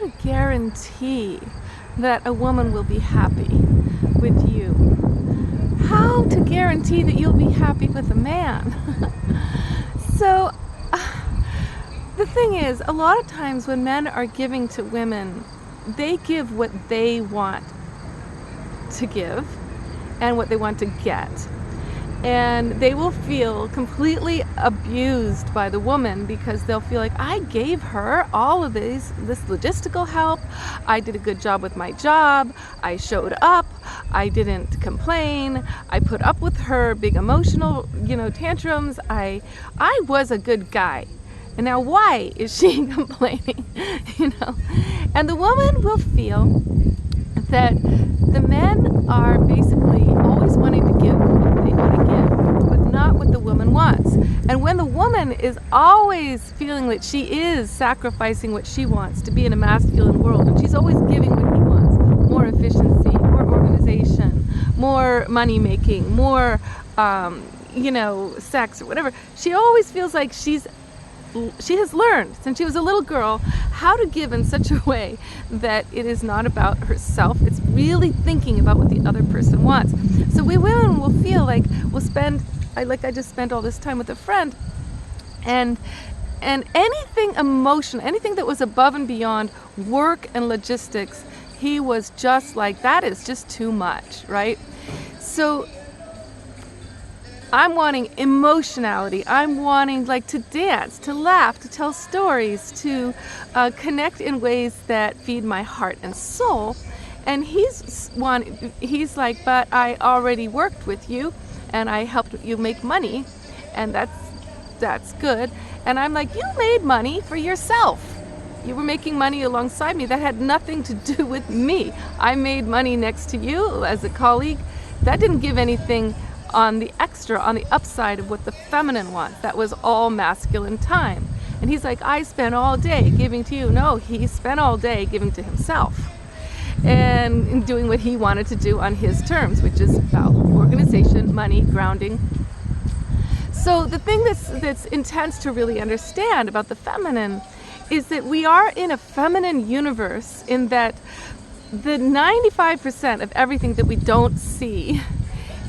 to guarantee that a woman will be happy with you? How to guarantee that you'll be happy with a man? So, the thing is, a lot of times when men are giving to women, they give what they want to give and what they want to get. And they will feel completely abused by the woman because they'll feel like, I gave her all of this logistical help. I did a good job with my job. I showed up. I didn't complain. I put up with her big emotional, tantrums. I was a good guy. And now why is she complaining? And the woman will feel that the men are basically always wanting to give what they want to give, but not what the woman wants. And when the woman is always feeling that she is sacrificing what she wants to be in a masculine world, and she's always giving what he wants, more efficiency, more organization, more money making, more, sex or whatever, she always feels like she has learned since she was a little girl how to give in such a way that it is not about herself. It's really thinking about what the other person wants. So we women will feel like I just spent all this time with a friend, and anything emotional, anything that was above and beyond work and logistics, he was just like, that is just too much, right? So I'm wanting emotionality. I'm wanting to dance, to laugh, to tell stories, to connect in ways that feed my heart and soul. And he's like, but I already worked with you and I helped you make money, and that's good. And I'm like, you made money for yourself. You were making money alongside me. That had nothing to do with me. I made money next to you as a colleague. That didn't give anything on the upside of what the feminine wants. That was all masculine time. And he's like, I spent all day giving to you. No, he spent all day giving to himself and doing what he wanted to do on his terms, which is about organization, money, grounding. So the thing that's intense to really understand about the feminine is that we are in a feminine universe, in that the 95% of everything that we don't see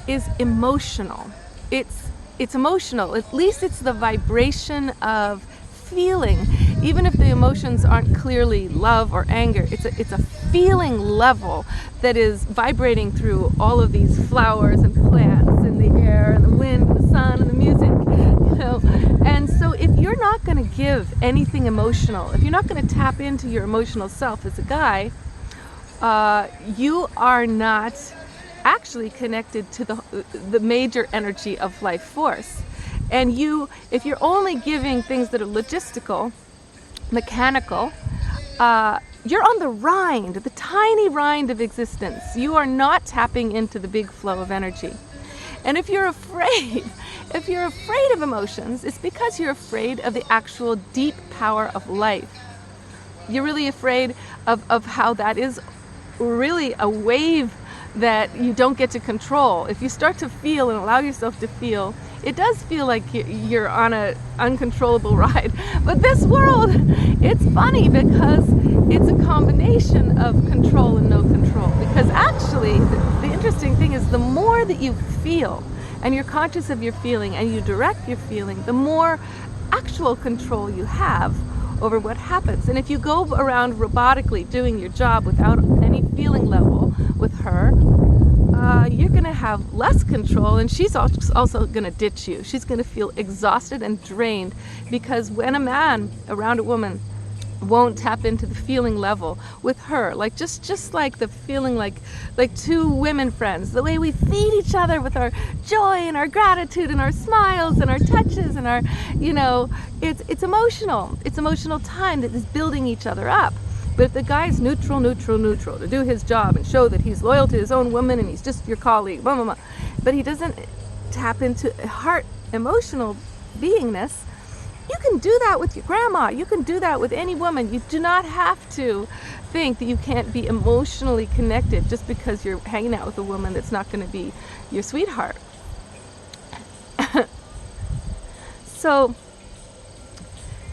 is emotional. It's emotional. At least it's the vibration of feeling. Even if the emotions aren't clearly love or anger, it's a feeling level that is vibrating through all of these flowers and plants and the air and the wind and the sun and the music, And so if you're not going to give anything emotional, if you're not going to tap into your emotional self as a guy, you are not actually connected to the major energy of life force. And if you're only giving things that are logistical, mechanical, you're on the rind, the tiny rind of existence. You are not tapping into the big flow of energy. And if you're afraid of emotions, it's because you're afraid of the actual deep power of life. You're really afraid of how that is really a wave that you don't get to control. If you start to feel and allow yourself to feel, it does feel like you're on an uncontrollable ride. But this world, it's funny because it's a combination of control and no control. Because actually, the interesting thing is, the more that you feel and you're conscious of your feeling and you direct your feeling, the more actual control you have over what happens. And if you go around robotically doing your job without any feeling level with her, you're going to have less control, and she's also going to ditch you. She's going to feel exhausted and drained, because when a man around a woman won't tap into the feeling level with her, like just like the feeling like two women friends, the way we feed each other with our joy and our gratitude and our smiles and our touches and our, it's emotional time that is building each other up. But if the guy is neutral to do his job and show that he's loyal to his own woman and he's just your colleague, blah, blah, blah, but he doesn't tap into heart emotional beingness, you can do that with your grandma. You can do that with any woman. You do not have to think that you can't be emotionally connected just because you're hanging out with a woman that's not going to be your sweetheart. So